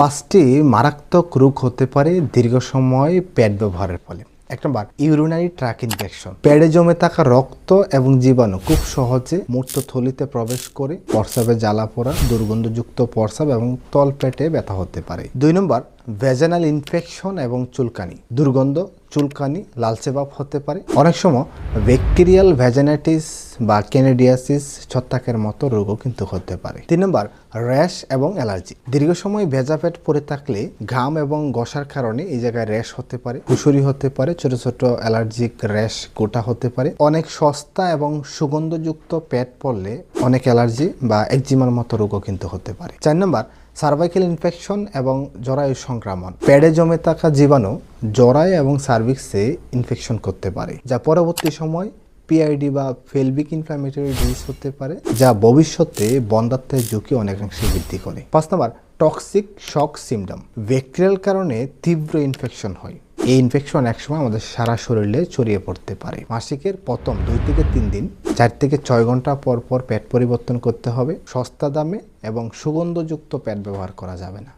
5টি মারাত্মক রোগ হতে পারে দীর্ঘ সময় পেট ব্যবহারের ফলে। 1 নম্বর ইউরিনারি ট্র্যাক ইনফেকশন। পেটে জমে থাকা রক্ত এবং জীবাণু খুব সহজে মূত্রথলিতে প্রবেশ করে প্রস্রাবে জ্বালা পোড়া, দুর্গন্ধযুক্ত প্রস্রাব এবং তলপেটে ব্যথা হতে পারে। 2 নম্বর ভ্যাজানাল ইনফেকশন এবং চুলকানি। দুর্গন্ধ, চুলকানি, লালচে ভাব হতে পারে। অনেক সময় ব্যাকটেরিয়াল ভ্যাজানাইটিস বা ক্যানিডিয়াসিস ছত্রাকের মতো রোগও কিন্তু হতে পারে। 3 নম্বর র্যাশ এবং অ্যালার্জি। দীর্ঘ সময় ভেজা পেট পরে থাকলে ঘাম এবং ঘষার কারণে এই জায়গায় র্যাশ হতে পারে, ফুসুরি হতে পারে, ছোট ছোট অ্যালার্জিক র্যাশ গোটা হতে পারে। অনেক সস্তা এবং সুগন্ধযুক্ত পেট পড়লে অনেক অ্যালার্জি বা একজিমার মতো রোগও কিন্তু হতে পারে। 4 নম্বর সার্ভাইকাল ইনফেকশন এবং জরায়ু সংক্রমণ। পেটে জমে থাকা জীবাণু জরায়ু এবং সার্ভিক্সে ইনফেকশন করতে পারে, যা পরবর্তী সময় পিআইডি বা পেলভিক ইনফ্ল্যামেটরি ডিজিজ হতে পারে, যা ভবিষ্যতে বন্ধ্যাত্বের ঝুঁকি অনেকাংশে বৃদ্ধি করে। 5 নম্বর টক্সিক শক সিমটম। ব্যাকটেরিয়াল কারণে তীব্র ইনফেকশন হয়। এই ইনফেকশন একসময় আমাদের সারা শরীরে ছড়িয়ে পড়তে পারে। মাসিকের প্রথম 2 থেকে 3 দিন 4 থেকে 6 ঘন্টা পর পর পেট পরিবর্তন করতে হবে। সস্তা দামে এবং সুগন্ধযুক্ত প্যাড ব্যবহার করা যাবে না।